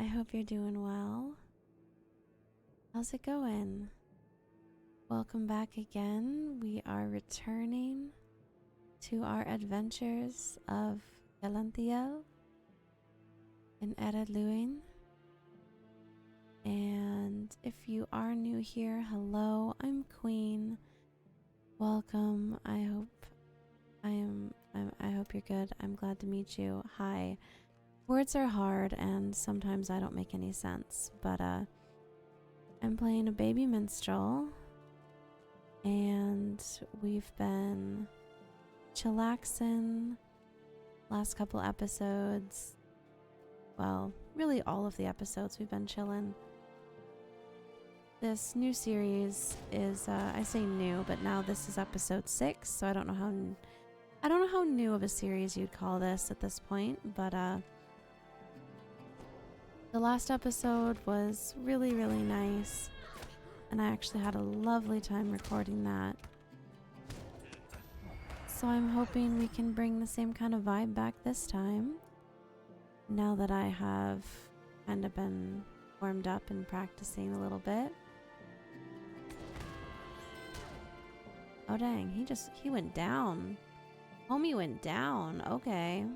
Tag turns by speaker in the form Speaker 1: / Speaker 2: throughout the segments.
Speaker 1: I hope you're doing well. How's it going? Welcome back again. We are returning to our adventures of Celeuntiel in Ered Luin. And if you are new here, hello, I'm Queen. Welcome. I hope you're good. I'm glad to meet you. Hi. Words are hard and sometimes I don't make any sense, but I'm playing a baby minstrel and we've been chillaxing last couple episodes. Well, really all of the episodes we've been chilling. This new series is I say new, but now this is episode 6, so I don't know how new of a series you'd call this at this point, but the last episode was really, really nice, and I actually had a lovely time recording that. So I'm hoping we can bring the same kind of vibe back this time, now that I have kind of been warmed up and practicing a little bit. Oh dang, he went down. Homie went down, okay.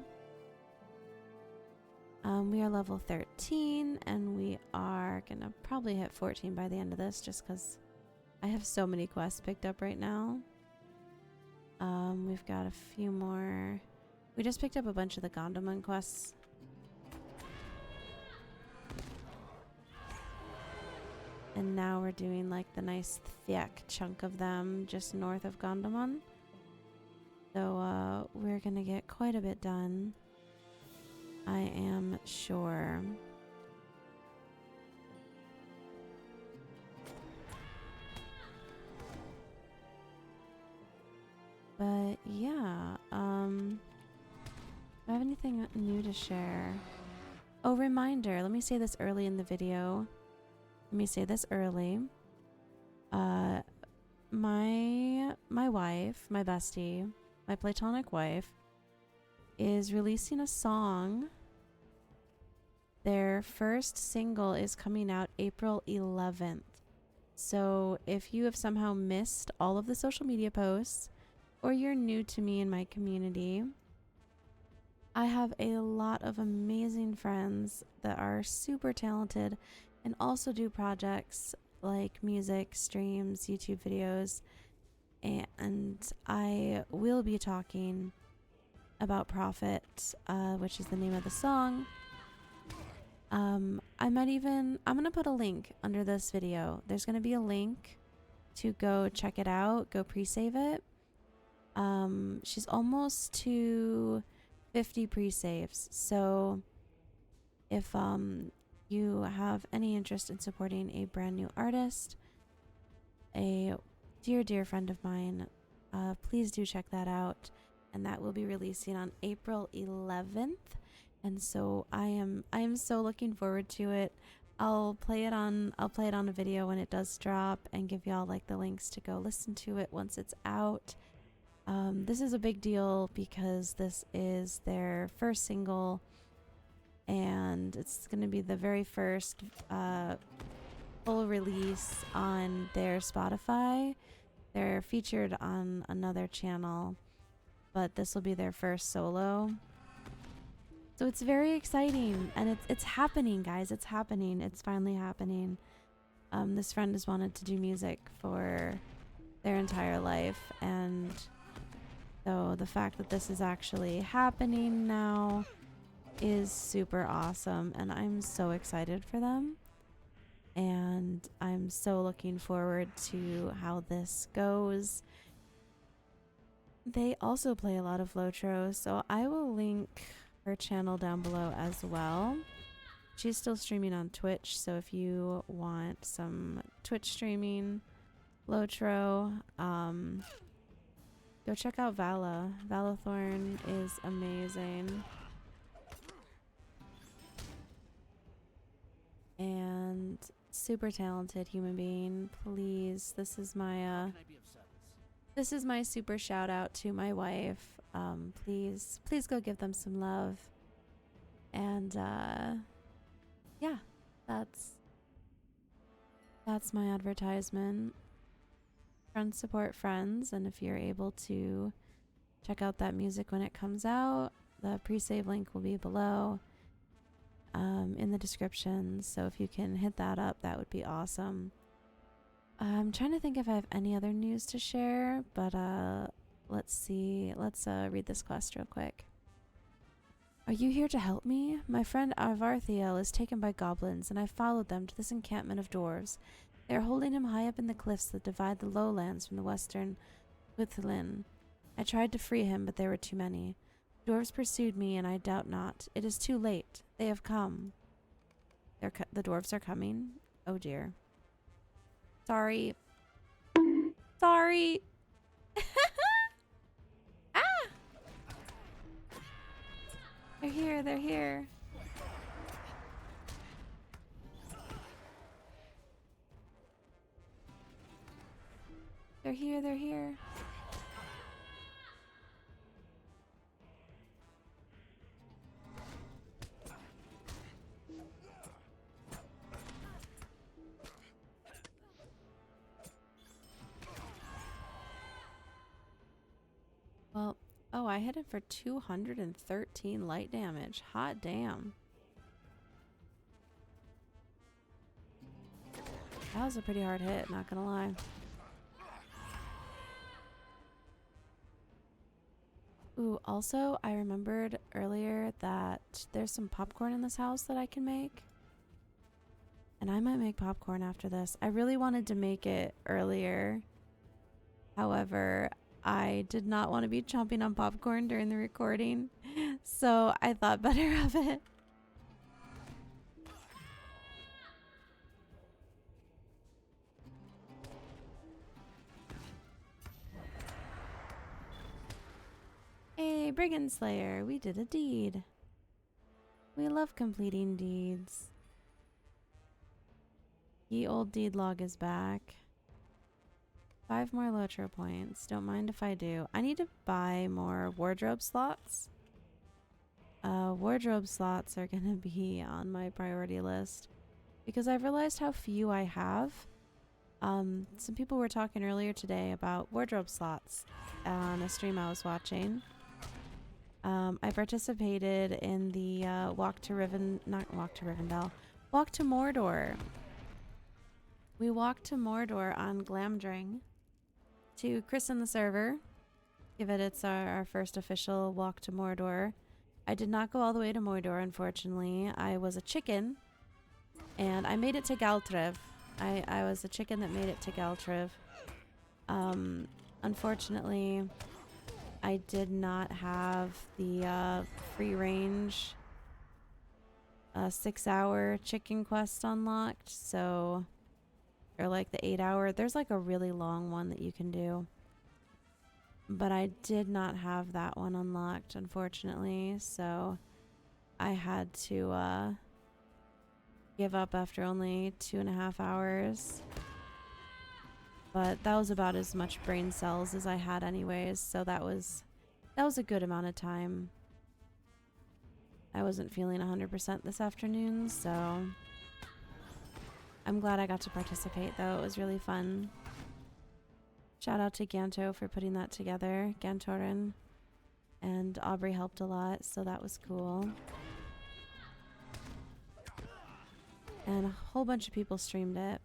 Speaker 1: We are level 13, and we are gonna probably hit 14 by the end of this, just because I have so many quests picked up right now. We've got a few more. We just picked up a bunch of the Gondomon quests. And now we're doing like the nice thick chunk of them just north of Gondomon. So we're gonna get quite a bit done, I am sure. But yeah, do I have anything new to share? Oh, reminder, let me say this early in the video. Let me say this early. My wife, my bestie, my platonic wife, is releasing a song. Their first single is coming out April 11th. So if you have somehow missed all of the social media posts, or you're new to me and my community, I have a lot of amazing friends that are super talented and also do projects like music, streams, YouTube videos, and I will be talking about Prophet, which is the name of the song. I'm gonna put a link under this video. There's gonna be a link to go check it out, go pre-save it. She's almost to 50 pre-saves, so if you have any interest in supporting a brand new artist, a dear friend of mine, please do check that out, and that will be releasing on April 11th. And so I am so looking forward to it. I'll play it on a video when it does drop and give y'all like the links to go listen to it once it's out. This is a big deal because this is their first single, and it's going to be the very first full release on their Spotify. They're featured on another channel, but this will be their first solo. So it's very exciting, and it's happening, guys. It's happening. It's finally happening. This friend has wanted to do music for their entire life, and so the fact that this is actually happening now is super awesome, and I'm so excited for them. And I'm so looking forward to how this goes. They also play a lot of Lotro, so I will link her channel down below as well. She's still streaming on Twitch, so if you want some Twitch streaming, Lotro, go check out Vala. Valathorn is amazing. And super talented human being. Please, this is my super shout out to my wife. Please go give them some love. And yeah, that's my advertisement. Friends support friends, and if you're able to check out that music when it comes out, the pre-save link will be below in the description. So if you can hit that up, that would be awesome. I'm trying to think if I have any other news to share, but let's see. Let's read this quest real quick. Are you here to help me? My friend Perwethien is taken by goblins, and I followed them to this encampment of dwarves. They are holding him high up in the cliffs that divide the lowlands from the western Perwethien. I tried to free him, but there were too many. Dwarves pursued me, and I doubt not. It is too late. They have come. The dwarves are coming. Oh dear. Sorry. Sorry. Ah! They're here. They're here. They're here. They're here. Well, oh, I hit it for 213 light damage. Hot damn. That was a pretty hard hit, not gonna lie. Ooh, also, I remembered earlier that there's some popcorn in this house that I can make. And I might make popcorn after this. I really wanted to make it earlier. However, I did not want to be chomping on popcorn during the recording. So I thought better of it. Hey, Brigand Slayer, we did a deed. We love completing deeds. Ye old deed log is back. 5 more Lotro points. Don't mind if I do. I need to buy more wardrobe slots. Wardrobe slots are gonna be on my priority list because I've realized how few I have. Some people were talking earlier today about wardrobe slots on a stream I was watching. I participated in the Walk to Mordor. We walked to Mordor on Glamdring to christen the server. Give it its our first official walk to Mordor. I did not go all the way to Mordor, unfortunately. I was a chicken, and I made it to Galtrev. I was a chicken that made it to Galtrev. Unfortunately, I did not have the free range 6-hour chicken quest unlocked, so, or like the 8-hour. There's like a really long one that you can do, but I did not have that one unlocked, unfortunately, so I had to give up after only 2.5 hours. But that was about as much brain cells as I had anyways, so that was a good amount of time. I wasn't feeling 100% this afternoon, so I'm glad I got to participate though. It was really fun. Shout out to Ganto for putting that together, Gantorin. And Aubrey helped a lot, so that was cool. And a whole bunch of people streamed it.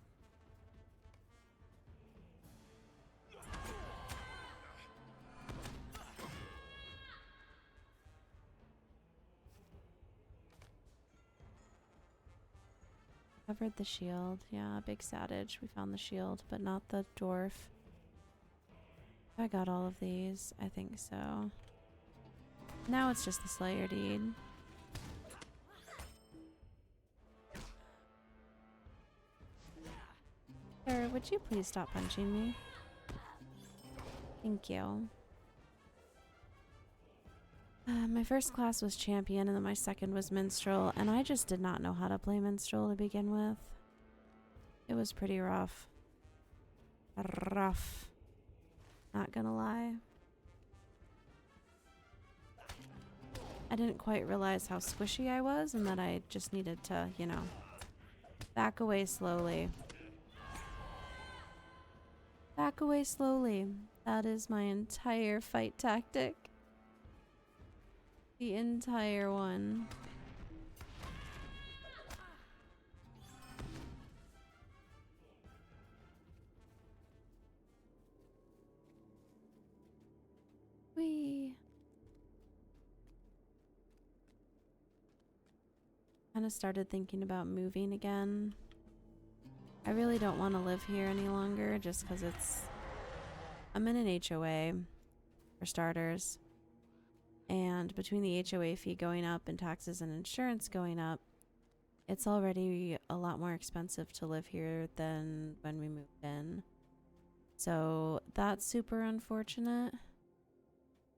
Speaker 1: Covered the shield. Yeah, big Sadage. We found the shield, but not the dwarf. I got all of these. I think so. Now it's just the Slayer deed. Sir, would you please stop punching me? Thank you. My first class was champion, and then my second was minstrel, and I just did not know how to play minstrel to begin with. It was pretty rough. Rough. Not gonna lie. I didn't quite realize how squishy I was, and that I just needed to, you know, Back away slowly. Back away slowly. That is my entire fight tactic. The entire one. Whee! Kind of started thinking about moving again. I really don't want to live here any longer just because I'm in an HOA for starters. And between the HOA fee going up and taxes and insurance going up, it's already a lot more expensive to live here than when we moved in. So that's super unfortunate.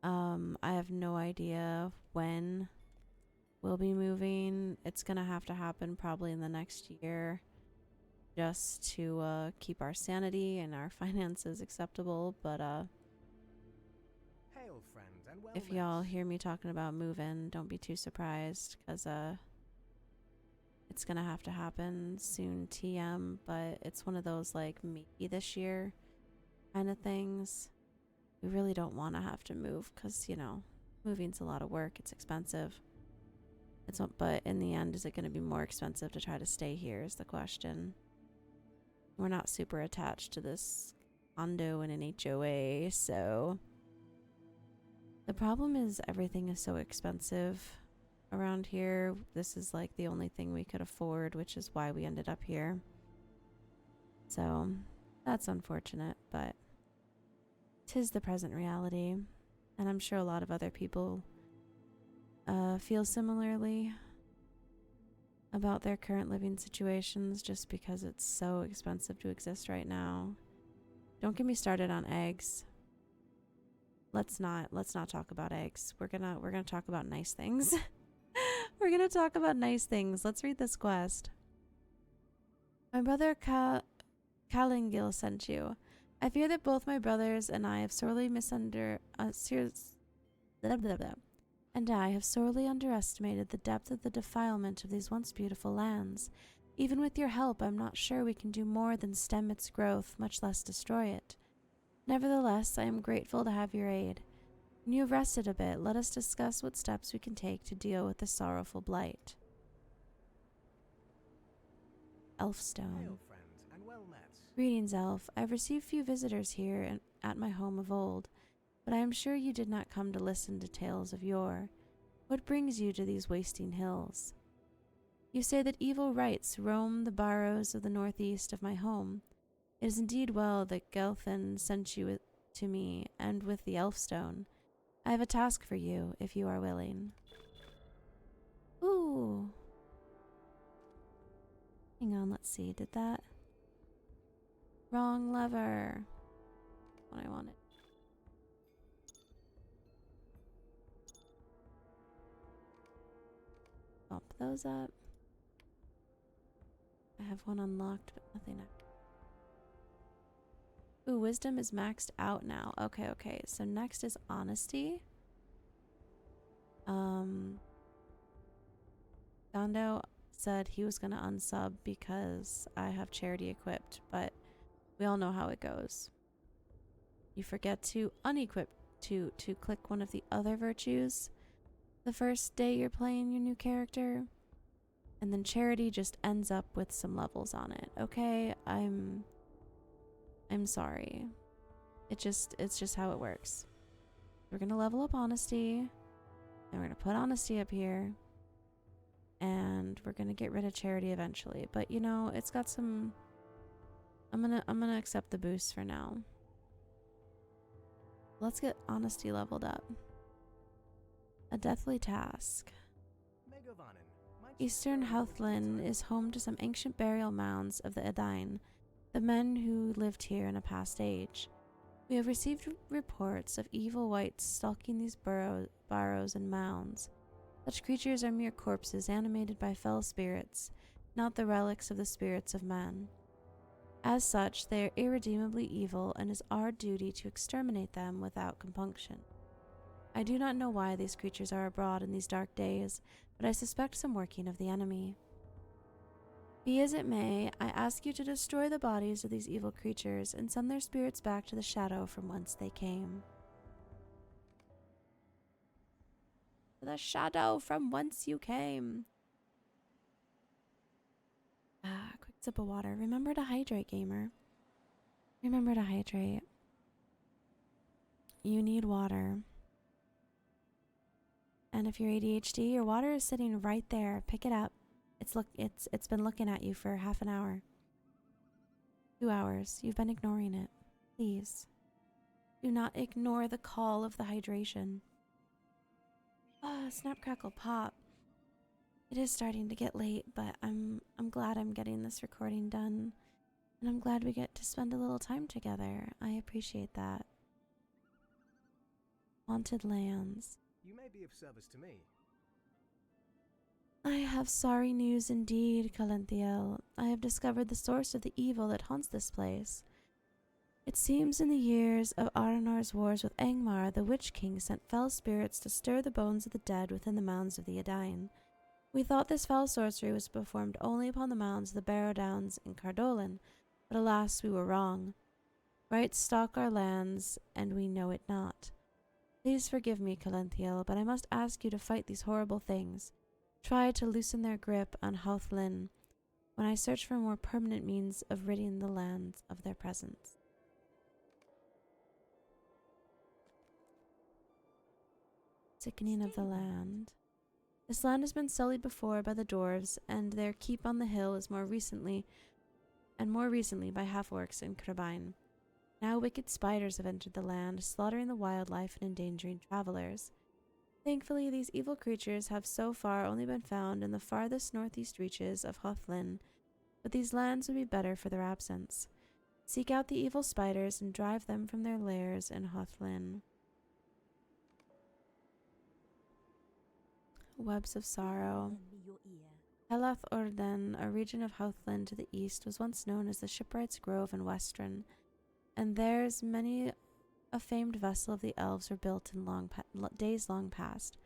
Speaker 1: I have no idea when we'll be moving. It's gonna have to happen probably in the next year just to keep our sanity and our finances acceptable. But
Speaker 2: Hail, friend, and well
Speaker 1: if
Speaker 2: met.
Speaker 1: y'all hear me talking about moving, don't be too surprised, because it's gonna have to happen soon, TM. But it's one of those like maybe this year kind of things. We really don't want to have to move because, you know, moving's a lot of work. It's expensive. But in the end, is it going to be more expensive to try to stay here is the question. We're not super attached to this condo in an HOA, so the problem is everything is so expensive around here. This is like the only thing we could afford, which is why we ended up here. So that's unfortunate, but 'tis the present reality, and I'm sure a lot of other people feel similarly about their current living situations just because it's so expensive to exist right now. Don't get me started on eggs. Let's not talk about eggs. We're gonna talk about nice things. We're gonna talk about nice things. Let's read this quest. My brother Celeuntiel sent you. I fear that both my brothers and I have sorely underestimated the depth of the defilement of these once beautiful lands. Even with your help, I'm not sure we can do more than stem its growth, much less destroy it. Nevertheless, I am grateful to have your aid. When you have rested a bit, let us discuss what steps we can take to deal with the sorrowful blight. Elfstone.
Speaker 2: Hail, friend, and well met.
Speaker 1: Greetings, Elf. I've received few visitors here at my home of old, but I am sure you did not come to listen to tales of yore. What brings you to these wasting hills? You say that evil rites roam the barrows of the northeast of my home. It is indeed well that Gelthin sent you to me, and with the Elfstone. I have a task for you, if you are willing. Ooh. Hang on, let's see. Did that? Wrong lever. What I wanted. Bump those up. I have one unlocked, but nothing else. Ooh, wisdom is maxed out now. Okay. So next is honesty. Gondo said he was gonna unsub because I have charity equipped, but we all know how it goes. You forget to unequip to click one of the other virtues the first day you're playing your new character, and then charity just ends up with some levels on it. Okay, I'm sorry. It's just how it works. We're gonna level up honesty, and we're gonna put honesty up here, and we're gonna get rid of charity eventually. But you know, it's got some. I'm gonna accept the boost for now. Let's get honesty leveled up. A deathly task. Eastern Heathland is home to some ancient burial mounds of the Edain, the men who lived here in a past age. We have received reports of evil wights stalking these burrows and mounds. Such creatures are mere corpses animated by fell spirits, not the relics of the spirits of men. As such, they are irredeemably evil, and it is our duty to exterminate them without compunction. I do not know why these creatures are abroad in these dark days, but I suspect some working of the enemy. Be as it may, I ask you to destroy the bodies of these evil creatures and send their spirits back to the shadow from whence they came. The shadow from whence you came. Quick sip of water. Remember to hydrate, gamer. Remember to hydrate. You need water. And if you're ADHD, your water is sitting right there. Pick it up. It's been looking at you for half an hour. 2 hours. You've been ignoring it. Please. Do not ignore the call of the hydration. Snap crackle pop. It is starting to get late, but I'm glad I'm getting this recording done. And I'm glad we get to spend a little time together. I appreciate that. Haunted lands.
Speaker 2: You may be of service to me.
Speaker 1: I have sorry news indeed, Celeuntiel. I have discovered the source of the evil that haunts this place. It seems in the years of Aranor's wars with Angmar, the Witch King sent fell spirits to stir the bones of the dead within the mounds of the Edain. We thought this foul sorcery was performed only upon the mounds of the Barrow Downs in Cardolan, but alas, we were wrong. Rights stalk our lands, and we know it not. Please forgive me, Celeuntiel, but I must ask you to fight these horrible things. Try to loosen their grip on Howthlin when I search for more permanent means of ridding the lands of their presence. Sickening of the land. This land has been sullied before by the dwarves, and their keep on the hill is more recently by half-orcs in Crebain. Now wicked spiders have entered the land, slaughtering the wildlife and endangering travelers. Thankfully, these evil creatures have so far only been found in the farthest northeast reaches of Howthlin, but these lands would be better for their absence. Seek out the evil spiders and drive them from their lairs in Howthlin. Webs of Sorrow. Helath Orden, a region of Howthlin to the east, was once known as the Shipwright's Grove in Westren, and there's many a famed vessel of the elves were built in days long past,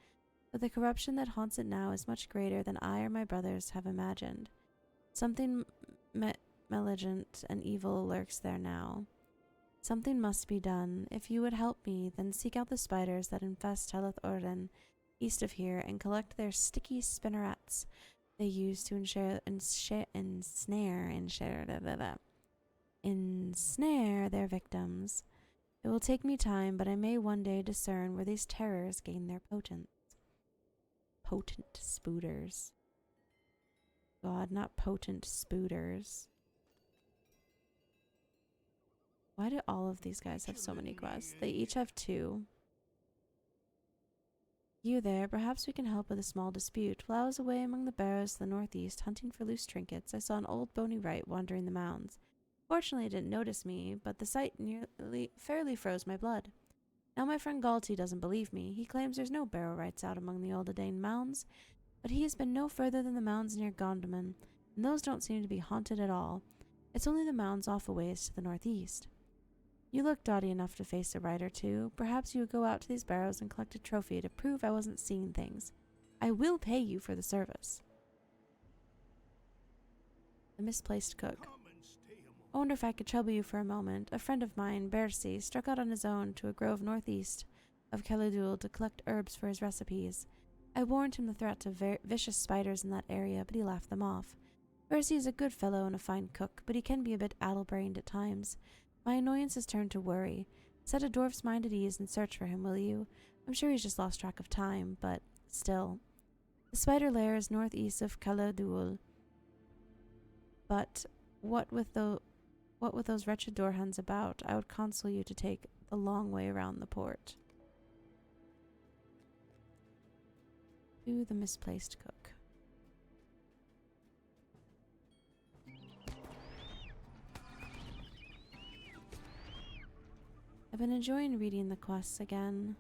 Speaker 1: but the corruption that haunts it now is much greater than I or my brothers have imagined. Something malignant and evil lurks there now. Something must be done. If you would help me, then seek out the spiders that infest Helath Orden east of here and collect their sticky spinnerets they use to ensnare their victims. It will take me time, but I may one day discern where these terrors gain their potent spooters. God, not potent spooters. Why do all of these guys have so many quests? They each have 2. You there, perhaps we can help with a small dispute. While I was away among the barrows to the northeast hunting for loose trinkets, I saw an old bony wight wandering the mounds. Fortunately, it didn't notice me, but the sight fairly froze my blood. Now my friend Galty doesn't believe me. He claims there's no barrow rights out among the old Edain mounds, but he has been no further than the mounds near Gondaman, and those don't seem to be haunted at all. It's only the mounds off a ways to the northeast. You look dotty enough to face a ride or two. Perhaps you would go out to these barrows and collect a trophy to prove I wasn't seeing things. I will pay you for the service. The misplaced cook. I wonder if I could trouble you for a moment. A friend of mine, Bercy, struck out on his own to a grove northeast of Celeuntiel to collect herbs for his recipes. I warned him the threat of vicious spiders in that area, but he laughed them off. Bercy is a good fellow and a fine cook, but he can be a bit addle-brained at times. My annoyance has turned to worry. Set a dwarf's mind at ease and search for him, will you? I'm sure he's just lost track of time, but still. The spider lair is northeast of Celeuntiel. But what with those wretched doorhands about, I would counsel you to take the long way around the port. To the misplaced cook. I've been enjoying reading the quests again.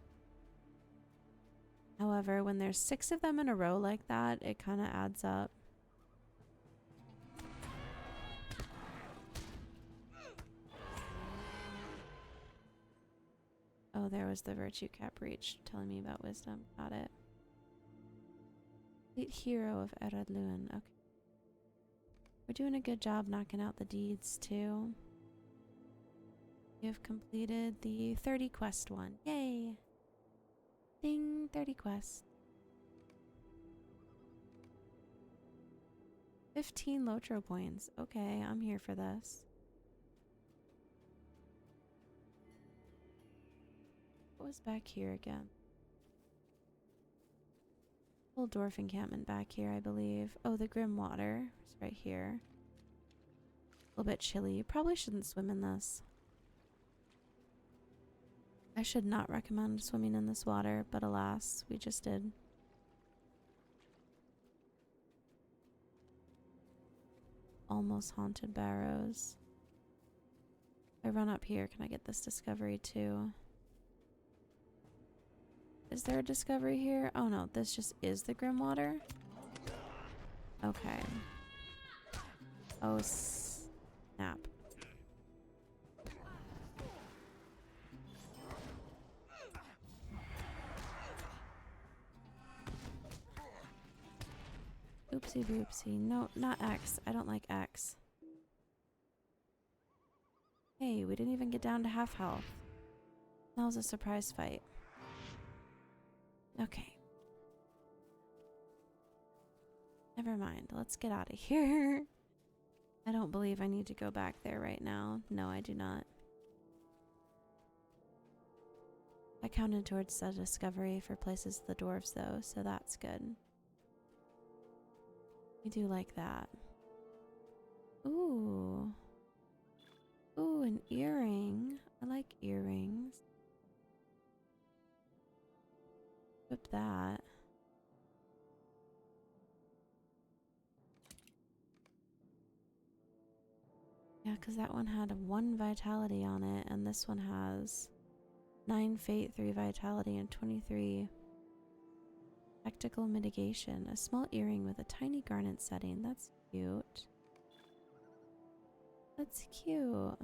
Speaker 1: However, when there's 6 of them in a row like that, it kind of adds up. Oh, there was the virtue cap reach telling me about wisdom. Got it. Complete hero of Ered Luin. Okay. We're doing a good job knocking out the deeds too. We have completed the 30 quest one. Yay! Ding, 30 quests. 15 Lotro points. Okay, I'm here for this. What was back here again? Little dwarf encampment back here, I believe. Oh, the Grim Water is right here. A little bit chilly. Probably shouldn't swim in this. I should not recommend swimming in this water, but alas, we just did. Almost haunted barrows. If I run up here, can I get this discovery too? Is there a discovery here? Oh no, this just is the Grim Water? Okay. Oh snap. Oopsie boopsie. No, not X. I don't like X. Hey, we didn't even get down to half health. That was a surprise fight. Okay. Never mind. Let's get out of here. I don't believe I need to go back there right now. No, I do not. I counted towards the discovery for places of the dwarves though, so that's good. We do like that. Ooh. Ooh, an earring. I like earrings. Equip that. Yeah, because that one had 1 vitality on it, and this one has 9 fate, 3 vitality, and 23 tactical mitigation. A small earring with a tiny garnet setting. That's cute. That's cute.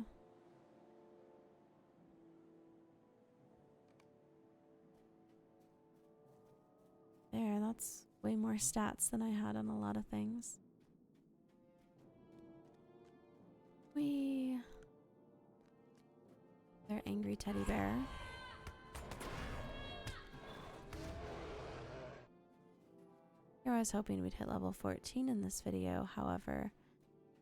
Speaker 1: There, that's way more stats than I had on a lot of things. Whee! Their angry teddy bear. Here I was hoping we'd hit level 14 in this video, however,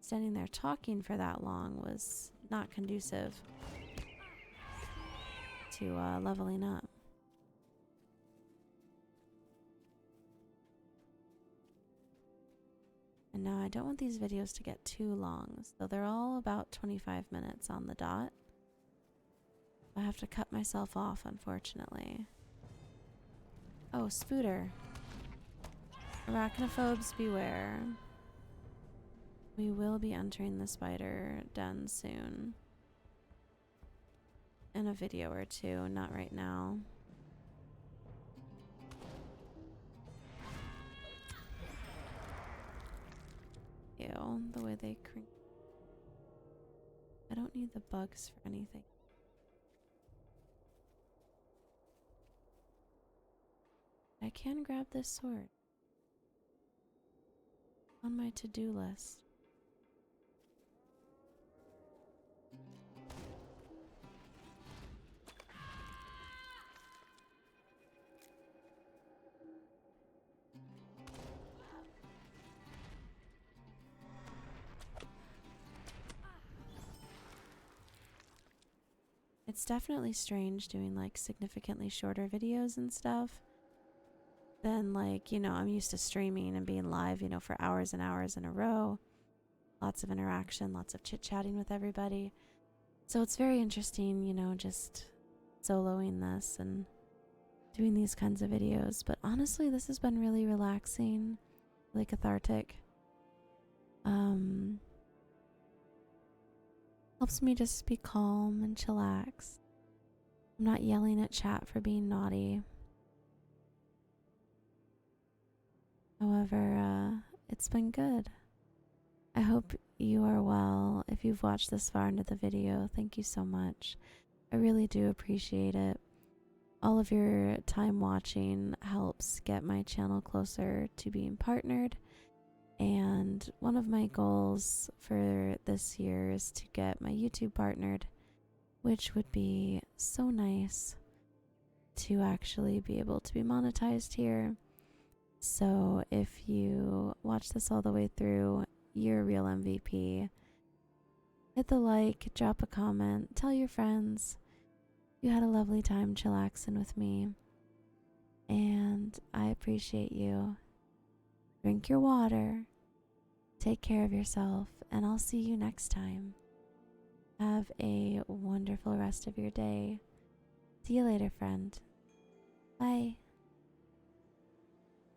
Speaker 1: standing there talking for that long was not conducive to leveling up. And now I don't want these videos to get too long, so they're all about 25 minutes on the dot. I have to cut myself off, unfortunately. Oh, Spooter. Arachnophobes beware. We will be entering the spider den soon. In a video or two, not right now. Ew, the way they creep. I don't need the bugs for anything. I can grab this sword. On my to-do list. It's definitely strange doing like significantly shorter videos and stuff than like, you know, I'm used to streaming and being live, you know, for hours and hours in a row. Lots of interaction, lots of chit-chatting with everybody. So it's very interesting, you know, just soloing this and doing these kinds of videos. But honestly, this has been really relaxing, really cathartic. Helps me just be calm and chillax. I'm not yelling at chat for being naughty. However, it's been good. I hope you are well. If you've watched this far into the video, thank you so much. I really do appreciate it. All of your time watching helps get my channel closer to being partnered And one of my goals for this year is to get my YouTube partnered, which would be so nice to actually be able to be monetized here. So if you watch this all the way through, you're a real MVP. Hit the like, drop a comment, tell your friends you had a lovely time chillaxing with me. And I appreciate you. Drink your water, take care of yourself, and I'll see you next time. Have a wonderful rest of your day. See you later, friend. Bye.